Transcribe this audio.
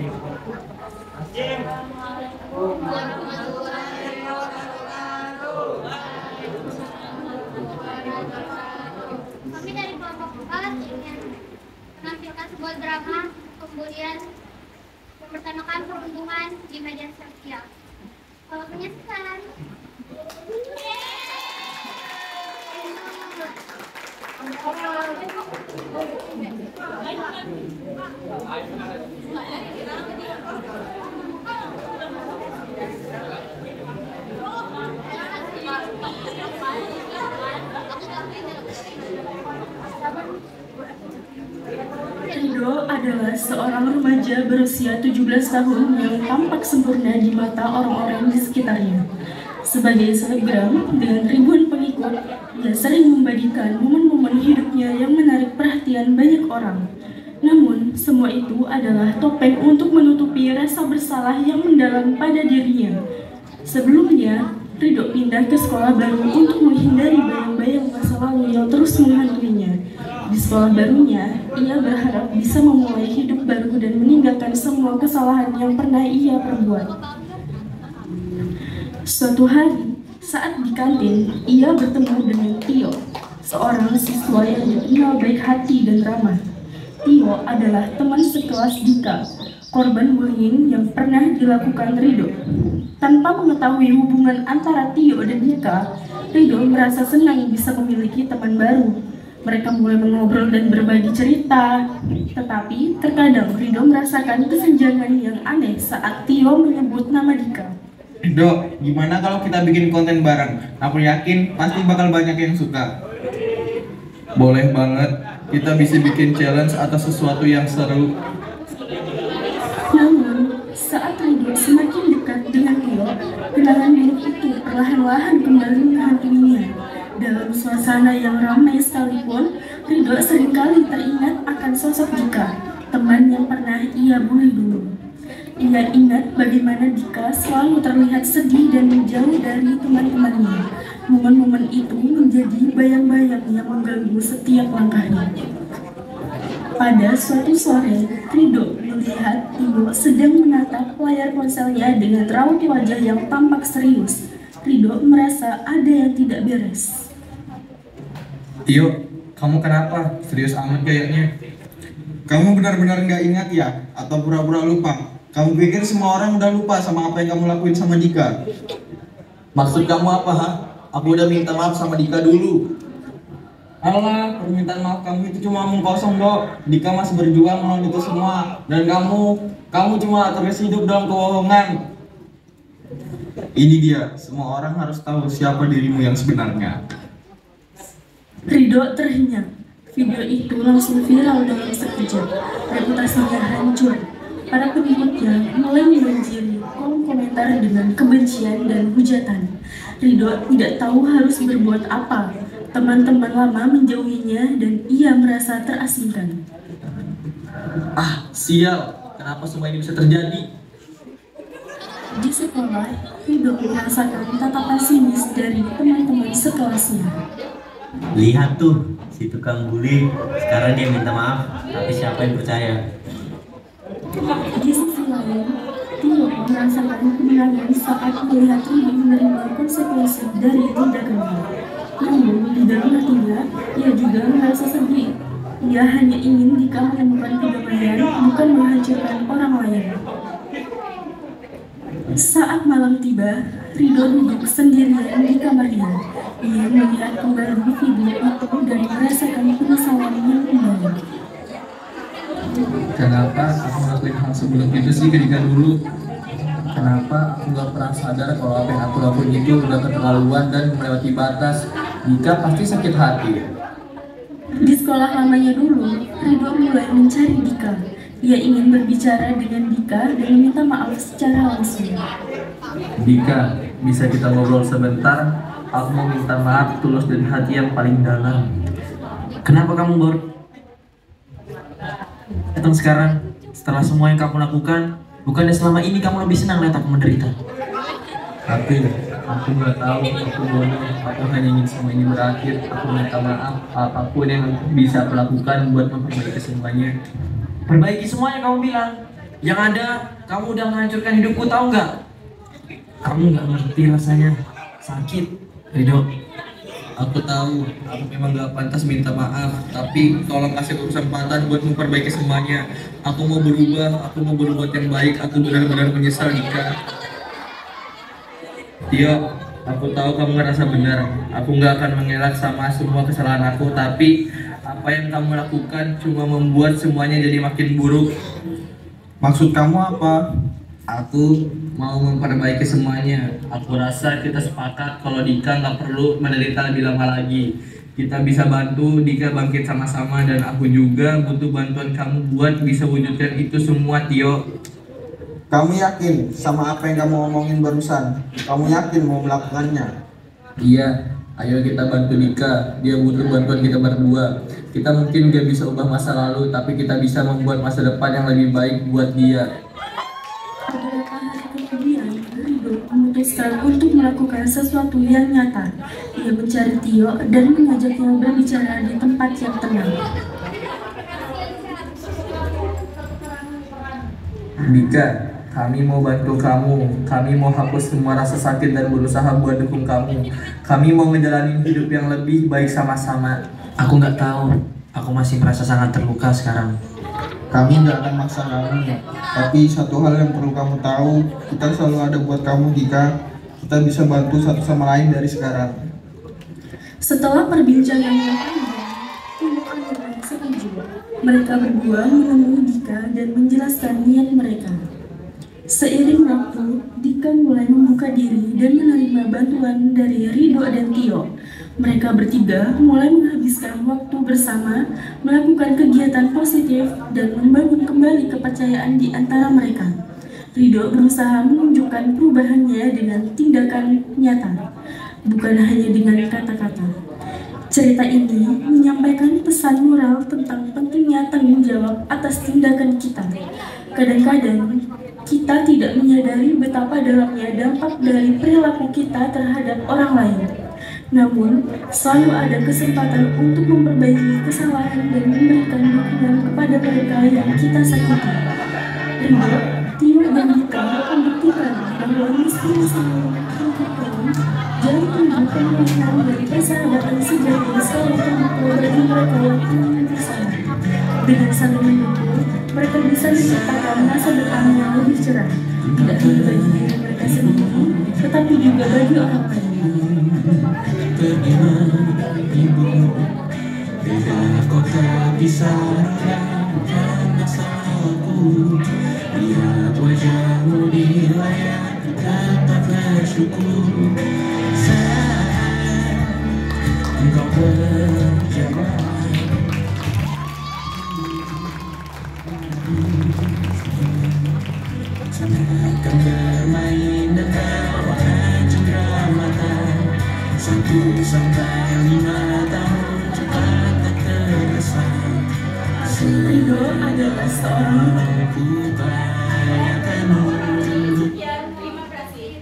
Kami dari kelompok 4 ingin menampilkan sebuah drama, kemudian mempertanyakan peruntungan di media sosial. Selamat menyaksikan. Rido adalah seorang remaja berusia 17 tahun yang tampak sempurna di mata orang-orang di sekitarnya. Sebagai selebgram dengan ribuan pengikut, ia sering membagikan momen-momen hidupnya yang menarik perhatian banyak orang. Namun, semua itu adalah topeng untuk menutupi rasa bersalah yang mendalam pada dirinya. Sebelumnya, Rido pindah ke sekolah baru untuk menghindari bayang-bayang masa lalu yang terus menghantuinya. Di sekolah barunya, ia berharap bisa memulai hidup baru dan meninggalkan semua kesalahan yang pernah ia perbuat. Suatu hari, saat di kantin, ia bertemu dengan Tio, seorang siswa yang dikenal baik hati dan ramah. Tio adalah teman sekelas Dika, korban bullying yang pernah dilakukan Rido. Tanpa mengetahui hubungan antara Tio dan Dika, Rido merasa senang bisa memiliki teman baru. Mereka mulai mengobrol dan berbagi cerita. Tetapi terkadang Rido merasakan kesenjangan yang aneh saat Tio menyebut nama Dika. Dok, gimana kalau kita bikin konten bareng? Aku yakin pasti bakal banyak yang suka. Boleh banget, kita bisa bikin challenge atau sesuatu yang seru. Namun, saat Rido semakin dekat dengan Tio, kenangan buruk itu perlahan-lahan kembali menghantuinya. Dalam suasana yang ramai sekalipun, Rido seringkali teringat akan sosok Dika, teman yang pernah ia bully dulu. Ia ingat bagaimana Dika selalu terlihat sedih dan menjauh dari teman-temannya. Momen-momen itu menjadi bayang-bayang yang mengganggu setiap langkahnya. Pada suatu sore, Rido melihat Tio sedang menatap layar ponselnya dengan raut wajah yang tampak serius. Rido merasa ada yang tidak beres. Tio, kamu kenapa? Serius amat kayaknya. Kamu benar-benar nggak ingat ya? Atau pura-pura lupa? Kamu pikir semua orang udah lupa sama apa yang kamu lakuin sama Dika? Maksud kamu apa, ha? Aku udah minta maaf sama Dika dulu. Alah, permintaan maaf kamu itu cuma omong kosong, Dok. Dika masih berjuang melawan itu semua. Dan kamu cuma terus hidup dalam kebohongan. Ini dia, semua orang harus tahu siapa dirimu yang sebenarnya. Rido terhenyak. Video itu langsung viral dalam sekejap. Reputasinya hancur. Para pengikutnya mulai membanjiri kolom komentar dengan kebencian dan hujatan. Rido tidak tahu harus berbuat apa. Teman-teman lama menjauhinya dan ia merasa terasingkan. Ah, sial. Kenapa semua ini bisa terjadi? Di sekolah, Rido merasakan tatapan sinis dari teman-teman sekelasnya. Lihat tuh, si tukang bully. Sekarang dia minta maaf, tapi siapa yang percaya? Di sisi lain, Tio merasakan kemenangan saat melihat Rido menerima konsekuensi dari tindakannya. Namun, di dalam hatinya, ia juga merasa sedih. Ia hanya ingin Dika menemukan kedamaian, bukan menghancurkan orang lain. Saat malam tiba, Rido duduk sendirian di kamarnya. Ia melihat kembali video itu dan merasakan penyesalan yang mendalam. Kenapa aku ngelakuin hal sebelum itu sih ketika dulu? Kenapa aku gak pernah sadar kalau apa yang aku lakuin itu udah keterlaluan dan melewati batas? Dika pasti sakit hati. Di sekolah lamanya dulu, Rido mulai mencari Dika. Ia ingin berbicara dengan Dika dan meminta maaf secara langsung. Dika, bisa kita ngobrol sebentar? Aku mau minta maaf tulus dari hati yang paling dalam. Kenapa kamu baru datang sekarang? Setelah semua yang kamu lakukan, bukannya selama ini kamu lebih senang lihat aku menderita? Tapi aku nggak tahu, aku bodoh. Aku hanya ingin semua ini berakhir. Aku minta maaf apapun yang bisa aku lakukan buat memperbaiki semuanya. Perbaiki semua yang kamu bilang. Yang ada, kamu udah menghancurkan hidupku, tahu nggak? Kamu nggak ngerti rasanya sakit, Ridho. Aku tahu, aku memang gak pantas minta maaf, tapi tolong kasih aku kesempatan buat memperbaiki semuanya. Aku mau berbuat yang baik, aku benar-benar menyesal Dika. Tio, aku tahu kamu ngerasa benar. Aku gak akan mengelak sama semua kesalahan aku, tapi apa yang kamu lakukan cuma membuat semuanya jadi makin buruk. Maksud kamu apa? Aku mau memperbaiki semuanya. Aku rasa kita sepakat kalau Dika nggak perlu menderita lebih lama lagi. Kita bisa bantu Dika bangkit sama-sama, dan aku juga butuh bantuan kamu buat bisa wujudkan itu semua, Tio. Kamu yakin sama apa yang kamu omongin barusan? Kamu yakin mau melakukannya? Iya, ayo kita bantu Dika. Dia butuh bantuan kita berdua. Kita mungkin gak bisa ubah masa lalu, tapi kita bisa membuat masa depan yang lebih baik buat dia. Beberapa hari kemudian, Ridho memutuskan untuk melakukan sesuatu yang nyata. Ia mencari Tio dan mengajaknya berbicara di tempat yang tenang. Dika, kami mau bantu kamu. Kami mau hapus semua rasa sakit dan berusaha buat dukung kamu. Kami mau ngejalanin hidup yang lebih baik sama-sama. Aku nggak tahu. Aku masih merasa sangat terluka sekarang. Kami nggak akan maksa kamu, tapi satu hal yang perlu kamu tahu, kita selalu ada buat kamu Dika. Kita bisa bantu satu sama lain dari sekarang. Setelah perbincangan yang panjang, Tio akhirnya setuju. Mereka berdua menemui Dika dan menjelaskan niat mereka. Seiring waktu, Dika mulai membuka diri dan menerima bantuan dari Ridho dan Tio. Mereka bertiga mulai menghabiskan waktu bersama, melakukan kegiatan positif, dan membangun kembali kepercayaan di antara mereka. Ridho berusaha menunjukkan perubahannya dengan tindakan nyata, bukan hanya dengan kata-kata. Cerita ini menyampaikan pesan moral tentang pentingnya tanggung jawab atas tindakan kita. Kadang-kadang, kita tidak menyadari betapa dalamnya dampak dari perilaku kita terhadap orang lain. Namun, selalu ada kesempatan untuk memperbaiki kesalahan dan memberikan dukungan kepada mereka yang kita sakiti. Ridho, Tio, dan Dika membuktikan bahwa meski selalu menunjukkan jalan tunjukkan pemenang dari persahabatan sejati selalu terbuka bagi mereka yang ingin bersama. Dengan saling mendukung, mereka bisa menciptakan masa depan yang lebih cerah, tidak hanya bagi diri mereka sendiri, tetapi juga bagi orang lain. Bila kau tak bisa relakan masalahku, lihat wajahmu di layar, dapatlah syukur. Saat engkau berjalan, akan bermain dan terwahai cendera mata. 1 sampai 5 tahun cepat tak terasa. Ridho adalah seorang Ku bayangkanmu. Terima kasih.